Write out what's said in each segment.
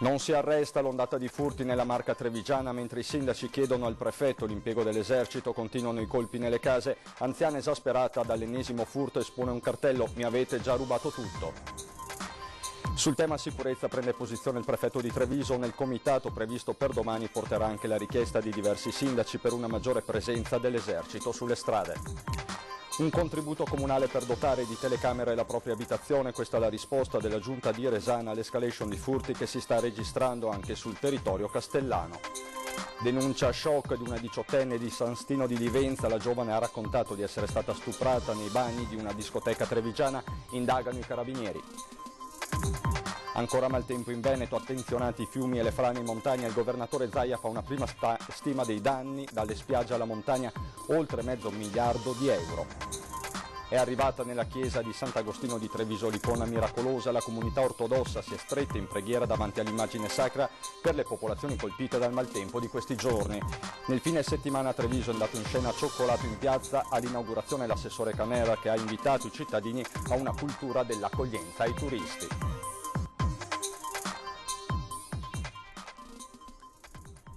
Non si arresta l'ondata di furti nella Marca trevigiana, mentre i sindaci chiedono al prefetto l'impiego dell'esercito, continuano i colpi nelle case. Anziana esasperata dall'ennesimo furto espone un cartello: mi avete già rubato tutto. Sul tema sicurezza prende posizione il prefetto di Treviso. Nel comitato previsto per domani porterà anche la richiesta di diversi sindaci per una maggiore presenza dell'esercito sulle strade. Un contributo comunale per dotare di telecamere la propria abitazione, questa è la risposta della giunta di Resana all'escalation di furti che si sta registrando anche sul territorio castellano. Denuncia shock di una 18enne di San Stino di Livenza, la giovane ha raccontato di essere stata stuprata nei bagni di una discoteca trevigiana, indagano i carabinieri. Ancora maltempo in Veneto, attenzionati i fiumi e le frane in montagna, il governatore Zaia fa una prima stima dei danni dalle spiagge alla montagna, oltre $500 miliardi. È arrivata nella chiesa di Sant'Agostino di Treviso l'icona miracolosa, la comunità ortodossa si è stretta in preghiera davanti all'immagine sacra per le popolazioni colpite dal maltempo di questi giorni. Nel fine settimana a Treviso è andato in scena Cioccolato in piazza, all'inaugurazione l'assessore Canera che ha invitato i cittadini a una cultura dell'accoglienza ai turisti.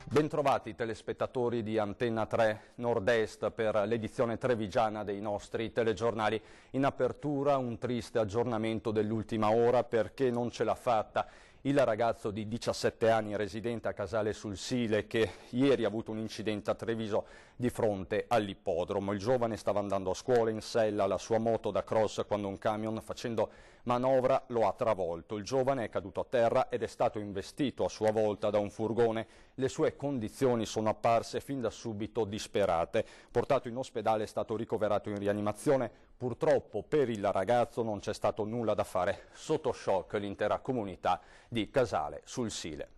Bentrovati telespettatori di Antenna 3 Nord-Est per l'edizione trevigiana dei nostri telegiornali. In apertura un triste aggiornamento dell'ultima ora perché non ce l'ha fatta il ragazzo di 17 anni residente a Casale sul Sile che ieri ha avuto un incidente a Treviso di fronte all'ippodromo. Il giovane stava andando a scuola in sella alla sua moto da cross quando un camion facendo manovra lo ha travolto. Il giovane è caduto a terra ed è stato investito a sua volta da un furgone. Le sue condizioni sono apparse fin da subito disperate. Portato in ospedale è stato ricoverato in rianimazione. Purtroppo per il ragazzo non c'è stato nulla da fare. Sotto shock l'intera comunità di Casale sul Sile.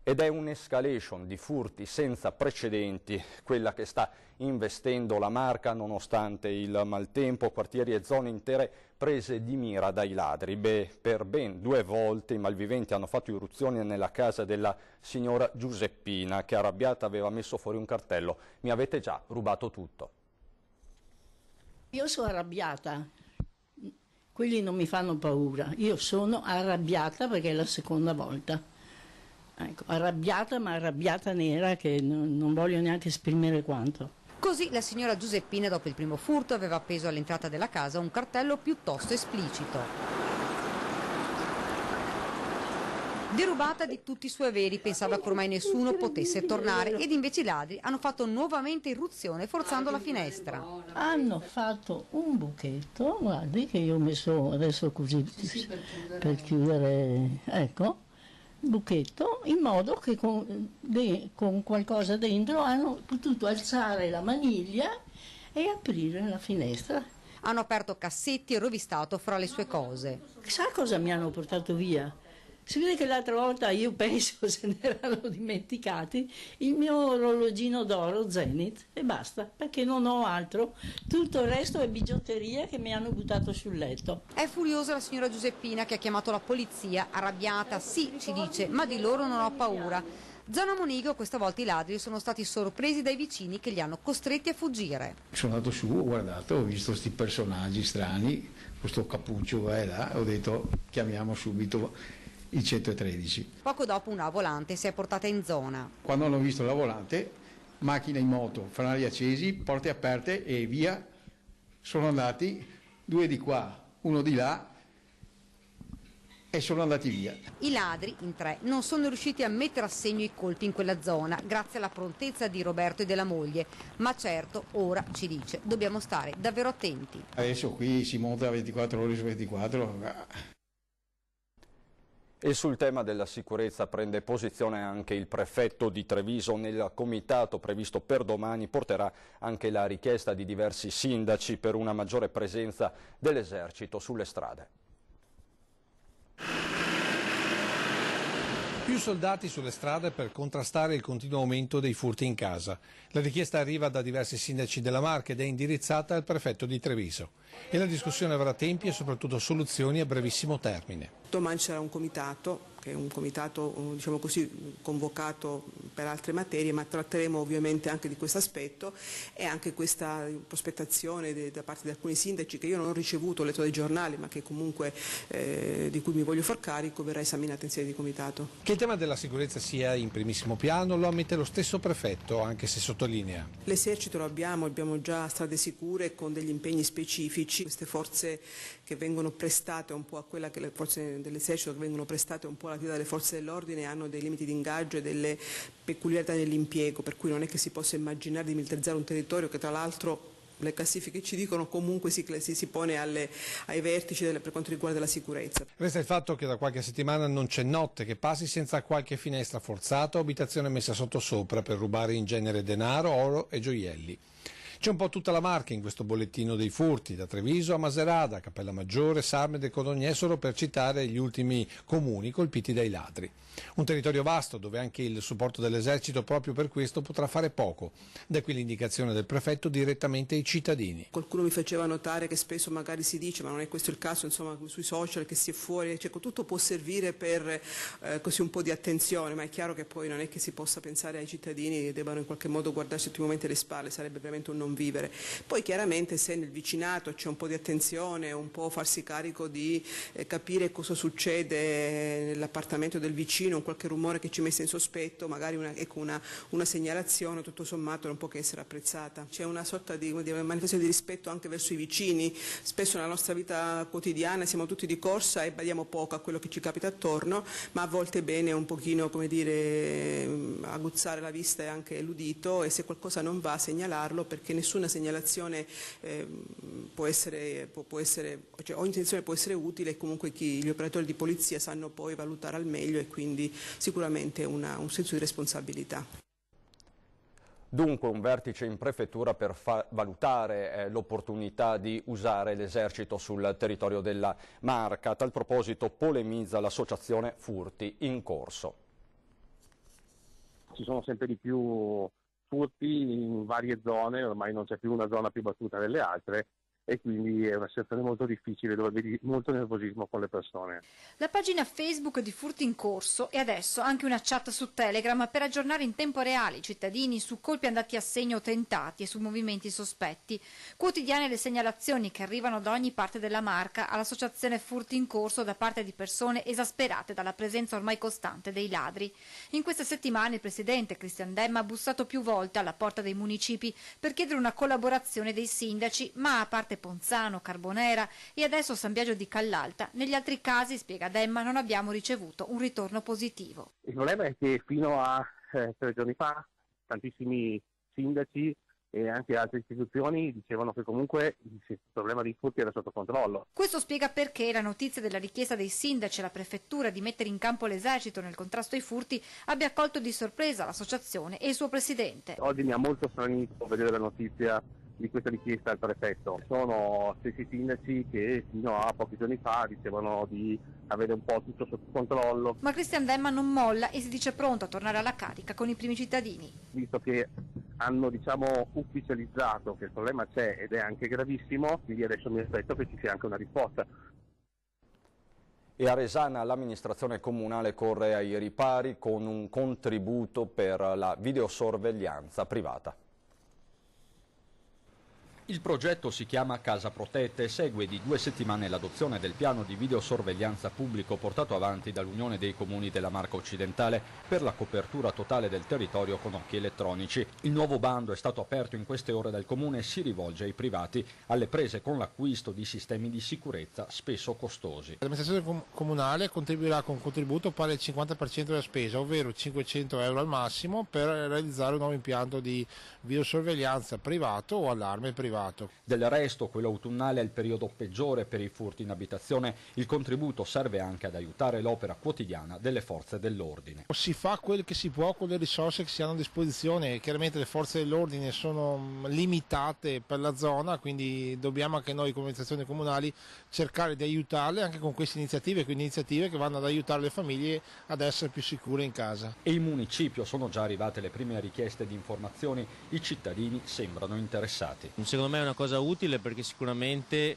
Ed è un'escalation di furti senza precedenti quella che sta investendo la Marca nonostante il maltempo, quartieri e zone intere prese di mira dai ladri. Per ben 2 volte i malviventi hanno fatto irruzione nella casa della signora Giuseppina che arrabbiata aveva messo fuori un cartello: mi avete già rubato tutto. Io sono arrabbiata, quelli non mi fanno paura, io sono arrabbiata perché è la seconda volta. Ecco, arrabbiata, ma arrabbiata nera che non voglio neanche esprimere quanto. Così la signora Giuseppina dopo il primo furto aveva appeso all'entrata della casa un cartello piuttosto esplicito. Derubata di tutti i suoi averi, pensava che ormai nessuno potesse tornare ed invece i ladri hanno fatto nuovamente irruzione forzando la finestra. Hanno fatto un buchetto, guardi che io ho messo adesso così per chiudere, ecco. Buchetto, in modo che con qualcosa dentro hanno potuto alzare la maniglia e aprire la finestra. Hanno aperto cassetti e rovistato fra le sue cose. Sa cosa mi hanno portato via? Si vede che l'altra volta io penso se ne erano dimenticati il mio orologino d'oro Zenith e basta, perché non ho altro. Tutto il resto è bigiotteria che mi hanno buttato sul letto. È furiosa la signora Giuseppina che ha chiamato la polizia, arrabbiata, sì, ci dice, ma di loro non ho paura. Zona Monigo questa volta i ladri sono stati sorpresi dai vicini che li hanno costretti a fuggire. Sono andato su, ho guardato, ho visto questi personaggi strani, questo cappuccio va e là, ho detto chiamiamo subito il 113. Poco dopo una volante si è portata in zona. Quando hanno visto la volante, macchina in moto, fanali accesi, porte aperte e via, sono andati 2 di qua, 1 di là e sono andati via. I ladri, in 3, non sono riusciti a mettere a segno i colpi in quella zona grazie alla prontezza di Roberto e della moglie, ma certo ora ci dice dobbiamo stare davvero attenti. Adesso qui si monta 24 ore su 24. E sul tema della sicurezza prende posizione anche il prefetto di Treviso. Nel comitato previsto per domani porterà anche la richiesta di diversi sindaci per una maggiore presenza dell'esercito sulle strade. Più soldati sulle strade per contrastare il continuo aumento dei furti in casa. La richiesta arriva da diversi sindaci della Marca ed è indirizzata al prefetto di Treviso. E la discussione avrà tempi e soprattutto soluzioni a brevissimo termine. Domani c'era un comitato che è un comitato diciamo così, convocato per altre materie, ma tratteremo ovviamente anche di questo aspetto e anche questa prospettazione da parte di alcuni sindaci che io non ho ricevuto, ho letto dai giornali, ma che comunque di cui mi voglio far carico, verrà esaminata in sede di comitato. Che il tema della sicurezza sia in primissimo piano lo ammette lo stesso prefetto, anche se sottolinea. L'esercito lo abbiamo già strade sicure con degli impegni specifici, queste forze che vengono prestate un po' a quella che le forze dell'esercito che vengono prestate un po' all'attività delle forze dell'ordine hanno dei limiti di ingaggio e delle peculiarità nell'impiego, per cui non è che si possa immaginare di militarizzare un territorio che tra l'altro le classifiche ci dicono comunque si pone ai vertici per quanto riguarda la sicurezza. Resta il fatto che da qualche settimana non c'è notte che passi senza qualche finestra forzata o abitazione messa sottosopra per rubare in genere denaro, oro e gioielli. C'è un po' tutta la Marca in questo bollettino dei furti, da Treviso a Macerata, Capellammaggiore, Sarmede e Codogné, solo per citare gli ultimi comuni colpiti dai ladri. Un territorio vasto dove anche il supporto dell'esercito proprio per questo potrà fare poco. Da qui l'indicazione del prefetto direttamente ai cittadini. Qualcuno mi faceva notare che spesso magari si dice, ma non è questo il caso, insomma, sui social che si è fuori, cioè, tutto può servire per così un po' di attenzione, ma è chiaro che poi non è che si possa pensare ai cittadini che debbano in qualche modo guardarsi ultimamente le spalle, sarebbe veramente un non vivere. Poi chiaramente se nel vicinato c'è un po' di attenzione, un po' farsi carico di capire cosa succede nell'appartamento del vicino, un qualche rumore che ci mette in sospetto, magari una segnalazione tutto sommato non può che essere apprezzata. C'è una sorta di manifestazione di rispetto anche verso i vicini, spesso nella nostra vita quotidiana siamo tutti di corsa e badiamo poco a quello che ci capita attorno, ma a volte è bene un pochino, come dire, aguzzare la vista e anche l'udito e se qualcosa non va segnalarlo, perché nessuna segnalazione può essere, cioè, ogni intenzione può essere utile e comunque gli operatori di polizia sanno poi valutare al meglio e quindi sicuramente un senso di responsabilità. Dunque un vertice in prefettura per valutare l'opportunità di usare l'esercito sul territorio della Marca. A tal proposito polemizza l'associazione Furti in Corso. Ci sono sempre di più furti in varie zone, ormai non c'è più una zona più battuta delle altre e quindi è una situazione molto difficile dove vedi molto nervosismo con le persone. La pagina Facebook di Furti in Corso e adesso anche una chat su Telegram per aggiornare in tempo reale i cittadini su colpi andati a segno o tentati e su movimenti sospetti. Quotidiane le segnalazioni che arrivano da ogni parte della Marca all'associazione Furti in Corso da parte di persone esasperate dalla presenza ormai costante dei ladri. In queste settimane il presidente Cristian Demma ha bussato più volte alla porta dei municipi per chiedere una collaborazione dei sindaci, ma a parte Ponzano, Carbonera e adesso San Biagio di Callalta, negli altri casi, spiega Demma, non abbiamo ricevuto un ritorno positivo. Il problema è che fino a 3 giorni fa tantissimi sindaci e anche altre istituzioni dicevano che comunque il problema dei furti era sotto controllo. Questo spiega perché la notizia della richiesta dei sindaci alla prefettura di mettere in campo l'esercito nel contrasto ai furti abbia colto di sorpresa l'associazione e il suo presidente. Oggi mi ha molto stranito vedere la notizia di questa richiesta al prefetto. Sono stessi sindaci che fino a pochi giorni fa dicevano di avere un po' tutto sotto controllo. Ma Cristian Demma non molla e si dice pronto a tornare alla carica con i primi cittadini. Visto che hanno ufficializzato che il problema c'è ed è anche gravissimo, quindi adesso mi aspetto che ci sia anche una risposta. E a Resana l'amministrazione comunale corre ai ripari con un contributo per la videosorveglianza privata. Il progetto si chiama Casa Protetta e segue di 2 settimane l'adozione del piano di videosorveglianza pubblico portato avanti dall'Unione dei Comuni della Marca Occidentale per la copertura totale del territorio con occhi elettronici. Il nuovo bando è stato aperto in queste ore dal Comune e si rivolge ai privati alle prese con l'acquisto di sistemi di sicurezza spesso costosi. L'amministrazione comunale contribuirà con un contributo pari al 50% della spesa, ovvero 500 euro al massimo, per realizzare un nuovo impianto di videosorveglianza privato o allarme privato. Del resto, quello autunnale è il periodo peggiore per i furti in abitazione. Il contributo serve anche ad aiutare l'opera quotidiana delle forze dell'ordine. Si fa quel che si può con le risorse che si hanno a disposizione. Chiaramente le forze dell'ordine sono limitate per la zona, quindi dobbiamo anche noi come amministrazioni comunali cercare di aiutarle anche con queste iniziative, quindi iniziative che vanno ad aiutare le famiglie ad essere più sicure in casa. E in municipio sono già arrivate le prime richieste di informazioni. I cittadini sembrano interessati. Secondo me è una cosa utile perché sicuramente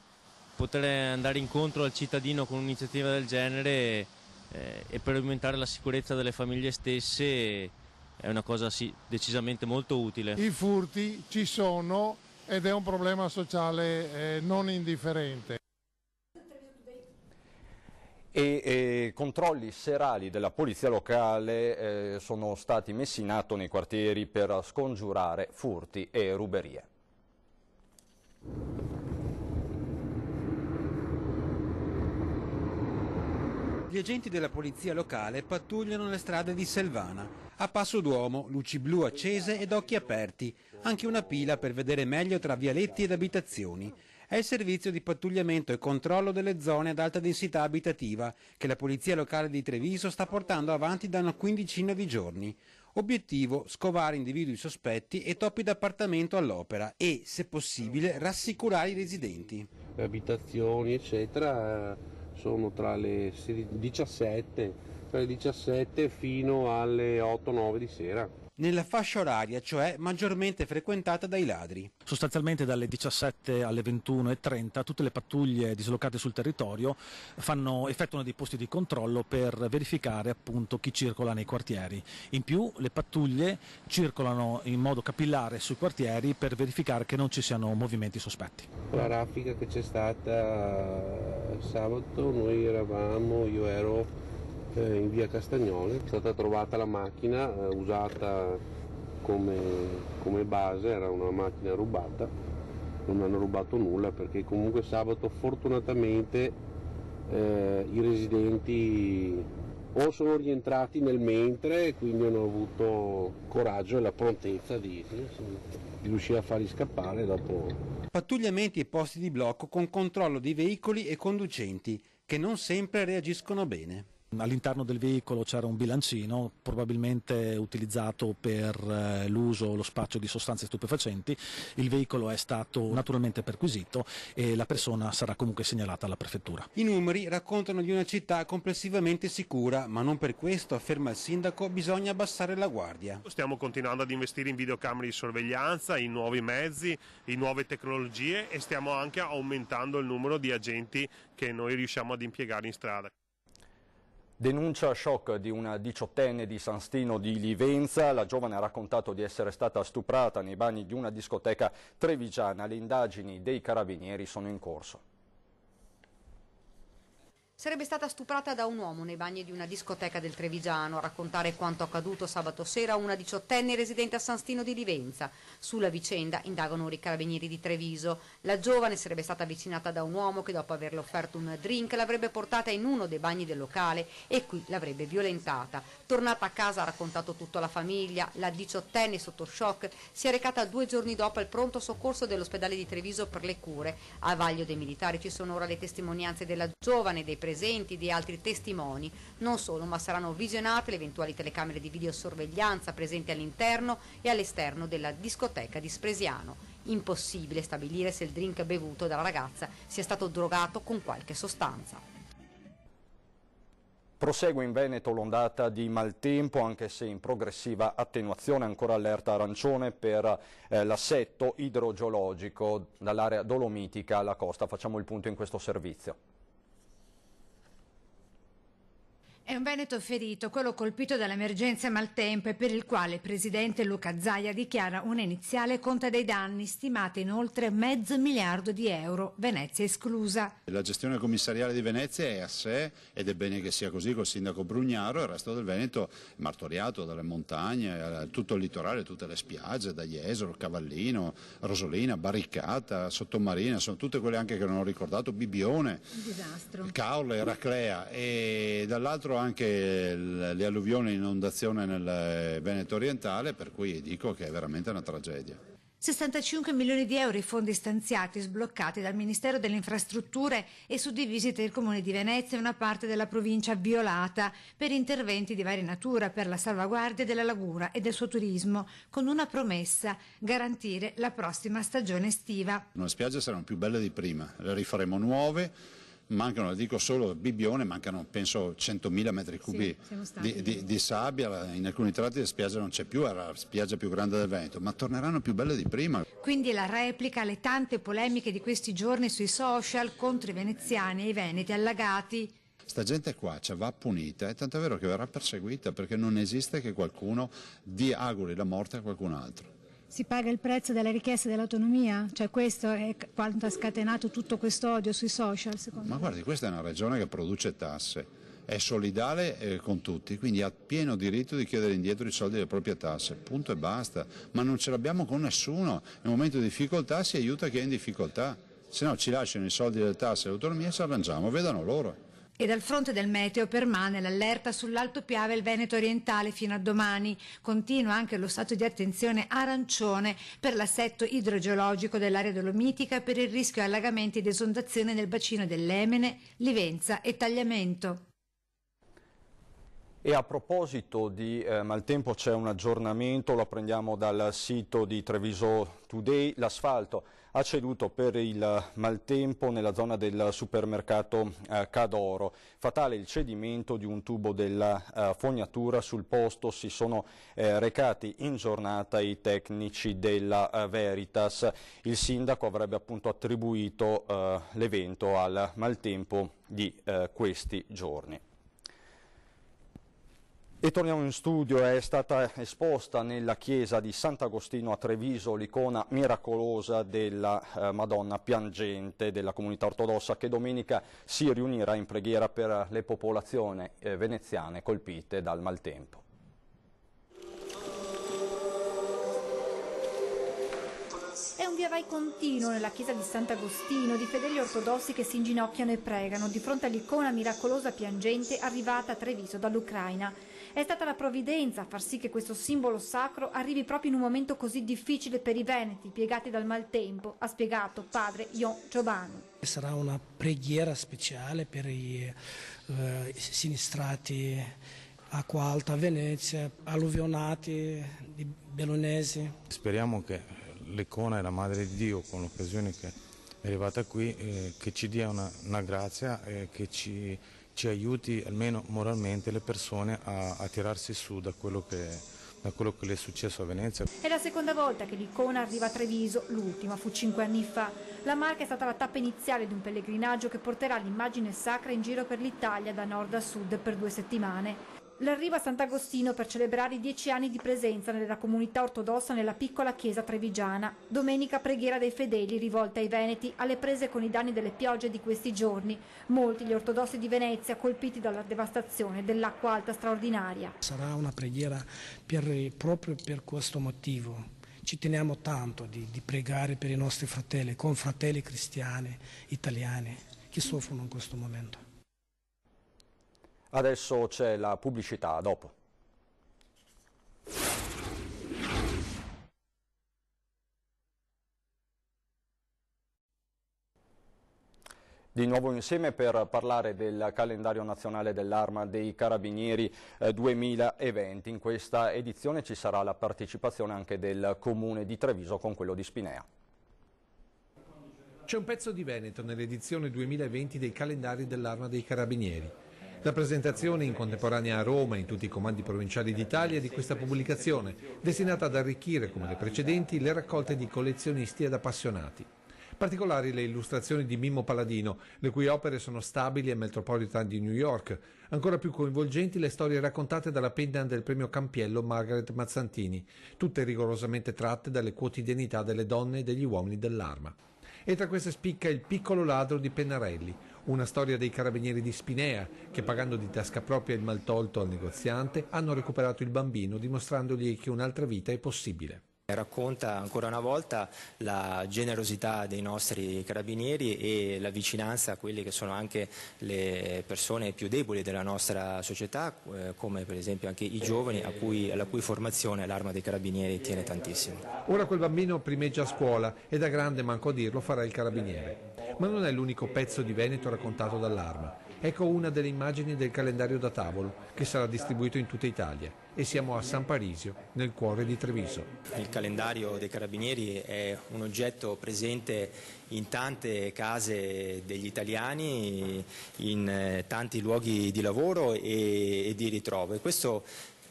poter andare incontro al cittadino con un'iniziativa del genere e per aumentare la sicurezza delle famiglie stesse è una cosa sì, decisamente molto utile. I furti ci sono ed è un problema sociale non indifferente. E controlli serali della polizia locale sono stati messi in atto nei quartieri per scongiurare furti e ruberie. Gli agenti della polizia locale pattugliano le strade di Selvana. A passo d'uomo, luci blu accese ed occhi aperti, anche una pila per vedere meglio tra vialetti ed abitazioni. È il servizio di pattugliamento e controllo delle zone ad alta densità abitativa che la polizia locale di Treviso sta portando avanti da una quindicina di giorni. Obiettivo: scovare individui sospetti e topi d'appartamento all'opera e, se possibile, rassicurare i residenti. Le abitazioni, eccetera, sono tra le 17 fino alle 8-9 di sera. Nella fascia oraria, cioè maggiormente frequentata dai ladri. Sostanzialmente dalle 17 alle 21:30 tutte le pattuglie dislocate sul territorio effettuano dei posti di controllo per verificare appunto chi circola nei quartieri. In più le pattuglie circolano in modo capillare sui quartieri per verificare che non ci siano movimenti sospetti. La raffica che c'è stata sabato, io ero in via Castagnoli, è stata trovata la macchina usata come base, era una macchina rubata, non hanno rubato nulla perché comunque sabato fortunatamente i residenti o sono rientrati nel mentre e quindi hanno avuto coraggio e la prontezza di riuscire a farli scappare dopo. Pattugliamenti e posti di blocco con controllo di veicoli e conducenti che non sempre reagiscono bene. All'interno del veicolo c'era un bilancino, probabilmente utilizzato per l'uso o lo spaccio di sostanze stupefacenti. Il veicolo è stato naturalmente perquisito e la persona sarà comunque segnalata alla prefettura. I numeri raccontano di una città complessivamente sicura, ma non per questo, afferma il sindaco, bisogna abbassare la guardia. Stiamo continuando ad investire in videocamere di sorveglianza, in nuovi mezzi, in nuove tecnologie e stiamo anche aumentando il numero di agenti che noi riusciamo ad impiegare in strada. Denuncia shock di una 18enne di San Stino di Livenza. La giovane ha raccontato di essere stata stuprata nei bagni di una discoteca trevigiana. Le indagini dei carabinieri sono in corso. Sarebbe stata stuprata da un uomo nei bagni di una discoteca del Trevigiano. A raccontare quanto accaduto sabato sera una 18enne residente a San Stino di Livenza. Sulla vicenda indagano ora i carabinieri di Treviso. La giovane sarebbe stata avvicinata da un uomo che dopo averle offerto un drink l'avrebbe portata in uno dei bagni del locale e qui l'avrebbe violentata. Tornata a casa ha raccontato tutto alla famiglia. La 18enne sotto shock si è recata 2 giorni dopo al pronto soccorso dell'ospedale di Treviso per le cure. A vaglio dei militari ci sono ora le testimonianze della giovane, dei presenti, di altri testimoni. Non solo, ma saranno visionate le eventuali telecamere di videosorveglianza presenti all'interno e all'esterno della discoteca di Spresiano. Impossibile stabilire se il drink bevuto dalla ragazza sia stato drogato con qualche sostanza. Prosegue in Veneto l'ondata di maltempo, anche se in progressiva attenuazione, ancora allerta arancione per l'assetto idrogeologico dall'area dolomitica alla costa. Facciamo il punto in questo servizio. È un Veneto ferito, quello colpito dall'emergenza maltempo e per il quale il presidente Luca Zaia dichiara una iniziale conta dei danni stimata in oltre $500 miliardi, Venezia esclusa. La gestione commissariale di Venezia è a sé ed è bene che sia così col sindaco Brugnaro. Il resto del Veneto è martoriato dalle montagne, tutto il litorale, tutte le spiagge, da Jesolo, Cavallino, Rosolina, Barricata, Sottomarina, sono tutte quelle anche che non ho ricordato, Bibbione, un disastro. Caorle, Eraclea e dall'altro anche le alluvioni e inondazione nel Veneto orientale, per cui dico che è veramente una tragedia. 65 milioni di euro i fondi stanziati e sbloccati dal Ministero delle Infrastrutture e suddivisi tra il Comune di Venezia e una parte della provincia violata per interventi di varia natura per la salvaguardia della laguna e del suo turismo, con una promessa: garantire la prossima stagione estiva. Le spiagge saranno più belle di prima, le rifaremo nuove. Mancano, dico solo Bibbione, mancano penso 100.000 metri cubi di sabbia, in alcuni tratti la spiaggia non c'è più, era la spiaggia più grande del Veneto, ma torneranno più belle di prima. Quindi la replica alle tante polemiche di questi giorni sui social contro i veneziani e i veneti allagati. sta gente qua va punita, e tanto è vero che verrà perseguita, perché non esiste che qualcuno auguri la morte a qualcun altro. Si paga il prezzo delle richieste dell'autonomia? Cioè questo è quanto ha scatenato tutto questo odio sui social, secondo me? Ma guardi, questa è una regione che produce tasse, è solidale con tutti, quindi ha pieno diritto di chiedere indietro i soldi delle proprie tasse, punto e basta. Ma non ce l'abbiamo con nessuno, nel momento di difficoltà si aiuta chi è in difficoltà, se no ci lasciano i soldi delle tasse e l'autonomia e ci arrangiamo, vedano loro. E dal fronte del meteo permane l'allerta sull'Alto Piave e il Veneto orientale fino a domani. Continua anche lo stato di attenzione arancione per l'assetto idrogeologico dell'area dolomitica e per il rischio allagamenti ed esondazione nel bacino dell'Emene, Livenza e Tagliamento. E a proposito di maltempo c'è un aggiornamento, lo prendiamo dal sito di Treviso Today. L'asfalto ha ceduto per il maltempo nella zona del supermercato Cadoro. Fatale il cedimento di un tubo della fognatura. Sul posto si sono recati in giornata i tecnici della Veritas. Il sindaco avrebbe appunto attribuito l'evento al maltempo di questi giorni. E torniamo in studio. È stata esposta nella chiesa di Sant'Agostino a Treviso l'icona miracolosa della Madonna Piangente della comunità ortodossa, che domenica si riunirà in preghiera per le popolazioni veneziane colpite dal maltempo. È un via vai continuo nella chiesa di Sant'Agostino di fedeli ortodossi che si inginocchiano e pregano di fronte all'icona miracolosa piangente arrivata a Treviso dall'Ucraina. È stata la provvidenza a far sì che questo simbolo sacro arrivi proprio in un momento così difficile per i veneti piegati dal maltempo, ha spiegato padre Ion Giovanni. Sarà una preghiera speciale per i sinistrati Acqua Alta a Venezia, alluvionati di Bellunesi. Speriamo che l'icona e la Madre di Dio, con l'occasione che è arrivata qui, che ci dia una grazia e che ci aiuti almeno moralmente le persone a tirarsi su da quello che le è successo a Venezia. È la seconda volta che l'icona arriva a Treviso, l'ultima fu 5 anni fa. La Marca è stata la tappa iniziale di un pellegrinaggio che porterà l'immagine sacra in giro per l'Italia da nord a sud per 2 settimane. L'arrivo a Sant'Agostino per celebrare i 10 anni di presenza nella comunità ortodossa nella piccola chiesa trevigiana. Domenica preghiera dei fedeli rivolta ai veneti alle prese con i danni delle piogge di questi giorni. Molti gli ortodossi di Venezia colpiti dalla devastazione dell'acqua alta straordinaria. Sarà una preghiera proprio per questo motivo. Ci teniamo tanto di pregare per i nostri fratelli, confratelli cristiani, italiani, che soffrono in questo momento. Adesso c'è la pubblicità, dopo. Di nuovo insieme per parlare del calendario nazionale dell'Arma dei Carabinieri 2020. In questa edizione ci sarà la partecipazione anche del Comune di Treviso con quello di Spinea. C'è un pezzo di Veneto nell'edizione 2020 dei calendari dell'Arma dei Carabinieri. La presentazione in contemporanea a Roma e in tutti i comandi provinciali d'Italia di questa pubblicazione, destinata ad arricchire, come le precedenti, le raccolte di collezionisti ed appassionati. Particolari le illustrazioni di Mimmo Paladino, le cui opere sono stabili al Metropolitan di New York. Ancora più coinvolgenti le storie raccontate dalla penna del premio Campiello Margaret Mazzantini, tutte rigorosamente tratte dalle quotidianità delle donne e degli uomini dell'Arma. E tra queste spicca Il piccolo ladro di Pennarelli, una storia dei carabinieri di Spinea che, pagando di tasca propria il maltolto al negoziante, hanno recuperato il bambino dimostrandogli che un'altra vita è possibile. Racconta ancora una volta la generosità dei nostri carabinieri e la vicinanza a quelle che sono anche le persone più deboli della nostra società, come per esempio anche i giovani alla cui formazione l'Arma dei Carabinieri tiene tantissimo. Ora quel bambino primeggia a scuola e da grande, manco a dirlo, farà il carabiniere. Ma non è l'unico pezzo di Veneto raccontato dall'Arma. Ecco una delle immagini del calendario da tavolo che sarà distribuito in tutta Italia e siamo a San Parisio, nel cuore di Treviso. Il calendario dei Carabinieri è un oggetto presente in tante case degli italiani, in tanti luoghi di lavoro e di ritrovo, e questo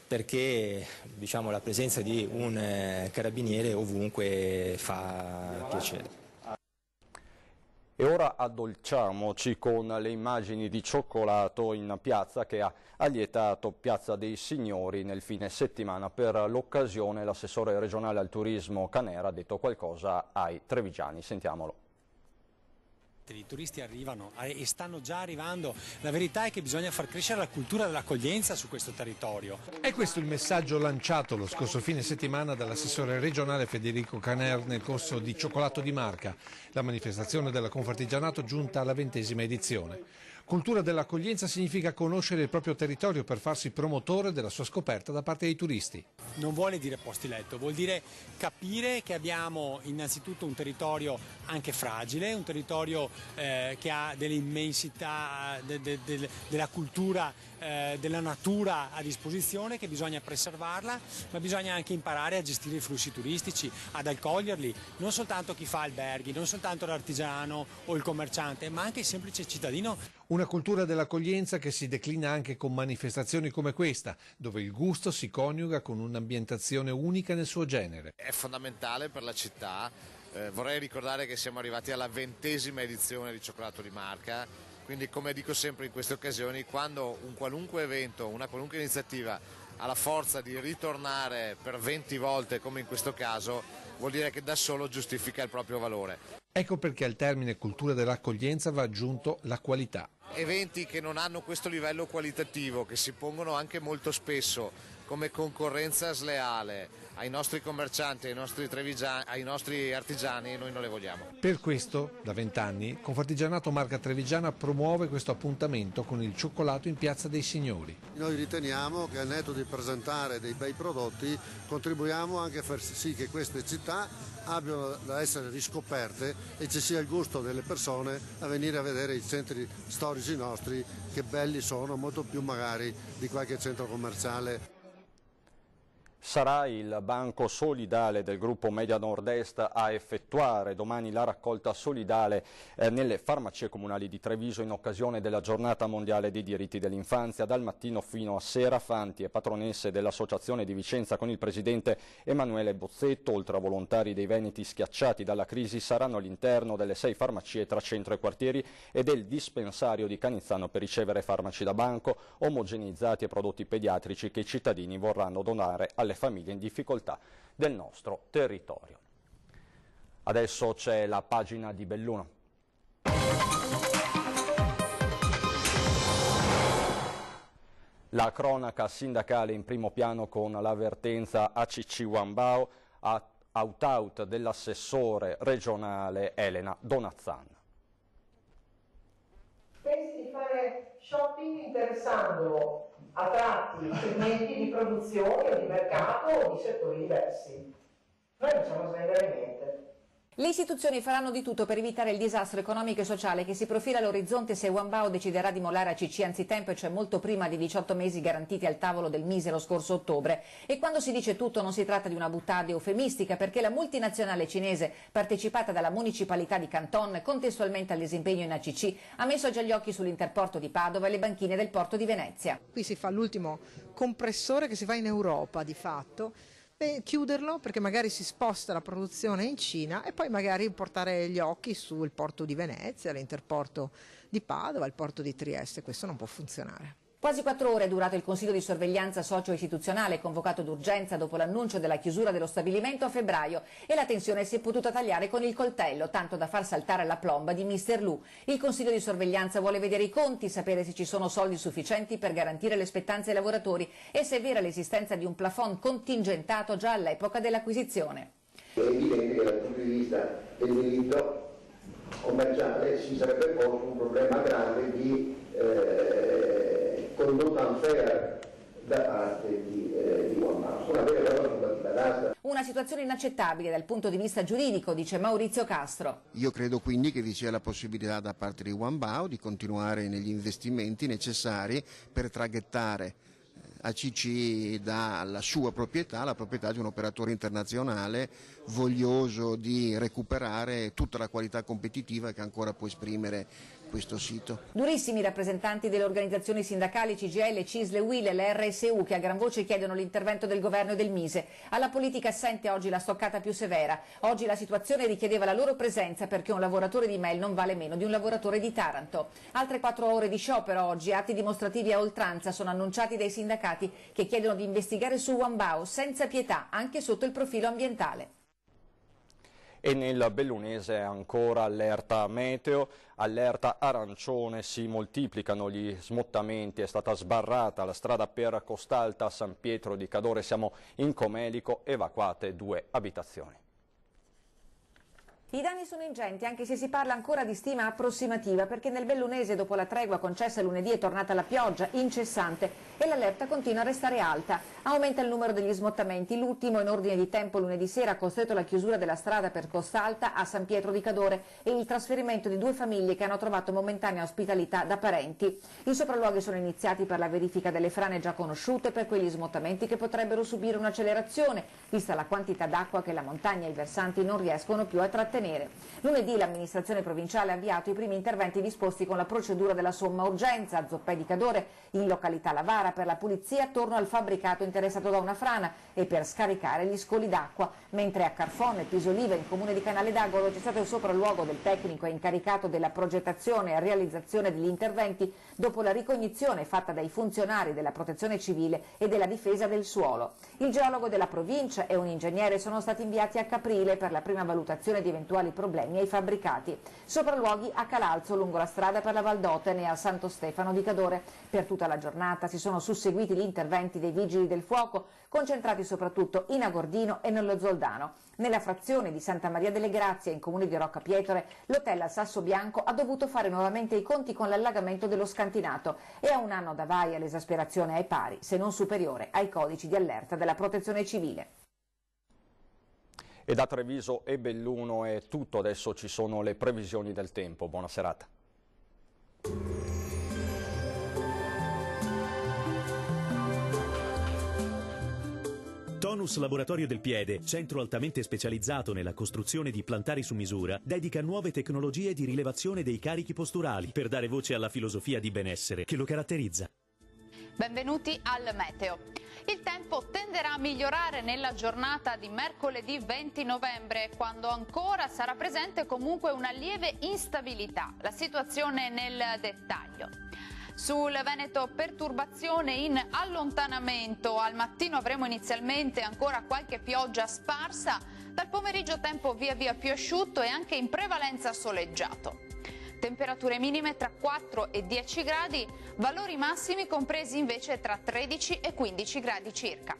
perché la presenza di un carabiniere ovunque fa piacere. E ora addolciamoci con le immagini di cioccolato in piazza che ha allietato Piazza dei Signori nel fine settimana. Per l'occasione l'assessore regionale al turismo Canera ha detto qualcosa ai trevigiani. Sentiamolo. I turisti arrivano e stanno già arrivando, la verità è che bisogna far crescere la cultura dell'accoglienza su questo territorio. È questo il messaggio lanciato lo scorso fine settimana dall'assessore regionale Federico Caner nel corso di Cioccolato di Marca, la manifestazione della Confartigianato giunta alla 20ª edizione. Cultura dell'accoglienza significa conoscere il proprio territorio per farsi promotore della sua scoperta da parte dei turisti. Non vuole dire posti letto, vuol dire capire che abbiamo innanzitutto un territorio anche fragile, un territorio che ha delle immensità della cultura, della natura a disposizione, che bisogna preservarla, ma bisogna anche imparare a gestire i flussi turistici, ad accoglierli, non soltanto chi fa alberghi, non soltanto l'artigiano o il commerciante, ma anche il semplice cittadino. Una cultura dell'accoglienza che si declina anche con manifestazioni come questa, dove il gusto si coniuga con un'ambientazione unica nel suo genere. È fondamentale per la città, vorrei ricordare che siamo arrivati alla 20ª edizione di Cioccolato di Marca, quindi come dico sempre in queste occasioni, quando un qualunque evento, una qualunque iniziativa ha la forza di ritornare per 20 volte come in questo caso, vuol dire che da solo giustifica il proprio valore. Ecco perché al termine cultura dell'accoglienza va aggiunto la qualità. Eventi che non hanno questo livello qualitativo, che si pongono anche molto spesso come concorrenza sleale ai nostri commercianti, ai nostri artigiani, noi non le vogliamo. Per questo, da 20 anni, Confartigianato Marca Trevigiana promuove questo appuntamento con il cioccolato in Piazza dei Signori. Noi riteniamo che al netto di presentare dei bei prodotti, contribuiamo anche a far sì che queste città abbiano da essere riscoperte e ci sia il gusto delle persone a venire a vedere i centri storici nostri, che belli sono, molto più magari di qualche centro commerciale. Sarà il Banco Solidale del gruppo Media Nord-Est a effettuare domani la raccolta solidale nelle farmacie comunali di Treviso in occasione della Giornata Mondiale dei Diritti dell'Infanzia. Dal mattino fino a sera Fanti e patronesse dell'Associazione di Vicenza con il presidente Emanuele Bozzetto, oltre a volontari dei veneti schiacciati dalla crisi, saranno all'interno delle 6 farmacie tra centro e quartieri e del dispensario di Canizzano per ricevere farmaci da banco, omogeneizzati e prodotti pediatrici che i cittadini vorranno donare alle famiglie in difficoltà del nostro territorio. Adesso c'è la pagina di Belluno. La cronaca sindacale in primo piano con l'avvertenza ACC Wambao, out dell'assessore regionale Elena Donazzan. Pensi di fare shopping interessando a tratti segmenti di produzione o di mercato o di settori diversi. Noi non possiamo svendere niente. Le istituzioni faranno di tutto per evitare il disastro economico e sociale che si profila all'orizzonte se Wambao deciderà di mollare ACC anzitempo, e cioè molto prima dei 18 mesi garantiti al tavolo del Mise lo scorso ottobre. E quando si dice tutto non si tratta di una buttata eufemistica, perché la multinazionale cinese, partecipata dalla municipalità di Canton contestualmente al disimpegno in ACC, ha messo già gli occhi sull'interporto di Padova e le banchine del porto di Venezia. Qui si fa l'ultimo compressore che si fa in Europa di fatto. Chiuderlo perché magari si sposta la produzione in Cina e poi magari portare gli occhi sul porto di Venezia, l'interporto di Padova, il porto di Trieste. Questo non può funzionare. Quasi 4 ore è durato il Consiglio di sorveglianza socio-istituzionale convocato d'urgenza dopo l'annuncio della chiusura dello stabilimento a febbraio, e la tensione si è potuta tagliare con il coltello, tanto da far saltare la plomba di Mr. Lu. Il Consiglio di sorveglianza vuole vedere i conti, sapere se ci sono soldi sufficienti per garantire le spettanze ai lavoratori e se è vera l'esistenza di un plafond contingentato già all'epoca dell'acquisizione. È evidente che dal punto di vista del diritto commerciale si sarebbe posto un problema grave di condotta unfair da parte di Wambao. Una vera e propria combativa d'asta. Una situazione inaccettabile dal punto di vista giuridico, dice Maurizio Castro. Io credo quindi che vi sia la possibilità da parte di Wambao di continuare negli investimenti necessari per traghettare ACC dalla sua proprietà, la proprietà di un operatore internazionale voglioso di recuperare tutta la qualità competitiva che ancora può esprimere questo sito. Durissimi i rappresentanti delle organizzazioni sindacali CGIL, CISL, UIL e le RSU che a gran voce chiedono l'intervento del governo e del Mise. Alla politica assente oggi la stoccata più severa. Oggi la situazione richiedeva la loro presenza perché un lavoratore di Mel non vale meno di un lavoratore di Taranto. Altre 4 ore di sciopero oggi, atti dimostrativi a oltranza sono annunciati dai sindacati che chiedono di investigare su Wambao senza pietà anche sotto il profilo ambientale. E nel bellunese ancora allerta meteo, allerta arancione, si moltiplicano gli smottamenti, è stata sbarrata la strada per Costalta a San Pietro di Cadore, siamo in Comelico, evacuate 2 abitazioni. I danni sono ingenti, anche se si parla ancora di stima approssimativa, perché nel bellunese dopo la tregua concessa lunedì è tornata la pioggia incessante e l'allerta continua a restare alta. Aumenta il numero degli smottamenti, l'ultimo in ordine di tempo lunedì sera ha costretto la chiusura della strada per Costalta a San Pietro di Cadore e il trasferimento di 2 famiglie che hanno trovato momentanea ospitalità da parenti. I sopralluoghi sono iniziati per la verifica delle frane già conosciute per quegli smottamenti che potrebbero subire un'accelerazione, vista la quantità d'acqua che la montagna e i versanti non riescono più a trattenere. Lunedì l'amministrazione provinciale ha avviato i primi interventi disposti con la procedura della somma urgenza a Zoppè di Cadore, in località Lavara, per la pulizia attorno al fabbricato interessato da una frana e per scaricare gli scoli d'acqua, mentre a Carfone, Pisoliva, in comune di Canale d'Agoro, c'è stato il sopralluogo del tecnico incaricato della progettazione e realizzazione degli interventi dopo la ricognizione fatta dai funzionari della Protezione Civile e della Difesa del Suolo. Il geologo della provincia e un ingegnere sono stati inviati a Caprile per la prima valutazione di eventuali problemi ai fabbricati. Sopralluoghi a Calalzo lungo la strada per la Valdotene e a Santo Stefano di Cadore. Per tutta la giornata si sono susseguiti gli interventi dei vigili del fuoco, concentrati soprattutto in Agordino e nello Zoldano. Nella frazione di Santa Maria delle Grazie, in comune di Rocca Pietre, l'hotel al Sasso Bianco ha dovuto fare nuovamente i conti con l'allagamento dello scantinato e a un anno da Vaia l'esasperazione è pari, se non superiore, ai codici di allerta della Protezione Civile. E da Treviso e Belluno è tutto, adesso ci sono le previsioni del tempo. Buona serata. Tonus Laboratorio del Piede, centro altamente specializzato nella costruzione di plantari su misura, dedica nuove tecnologie di rilevazione dei carichi posturali per dare voce alla filosofia di benessere che lo caratterizza. Benvenuti al Meteo. Il tempo tenderà a migliorare nella giornata di mercoledì 20 novembre, quando ancora sarà presente comunque una lieve instabilità. La situazione nel dettaglio. Sul Veneto perturbazione in allontanamento, al mattino avremo inizialmente ancora qualche pioggia sparsa, dal pomeriggio tempo via via più asciutto e anche in prevalenza soleggiato. Temperature minime tra 4 e 10 gradi, valori massimi compresi invece tra 13 e 15 gradi circa.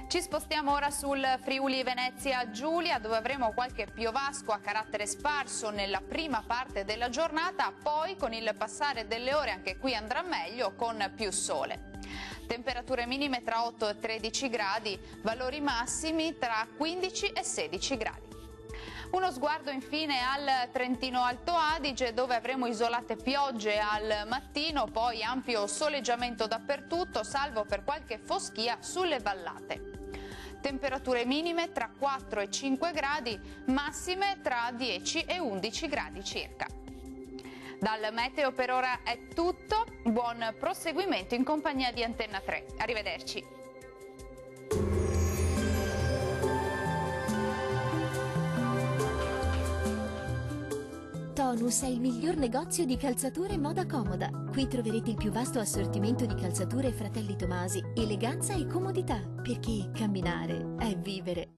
Ci spostiamo ora sul Friuli Venezia Giulia, dove avremo qualche piovasco a carattere sparso nella prima parte della giornata, poi con il passare delle ore anche qui andrà meglio con più sole. Temperature minime tra 8 e 13 gradi, valori massimi tra 15 e 16 gradi. Uno sguardo infine al Trentino Alto Adige, dove avremo isolate piogge al mattino, poi ampio soleggiamento dappertutto, salvo per qualche foschia sulle vallate. Temperature minime tra 4 e 5 gradi, massime tra 10 e 11 gradi circa. Dal meteo per ora è tutto, buon proseguimento in compagnia di Antenna 3. Arrivederci. Tonus è il miglior negozio di calzature e moda comoda. Qui troverete il più vasto assortimento di calzature Fratelli Tomasi, eleganza e comodità, perché camminare è vivere.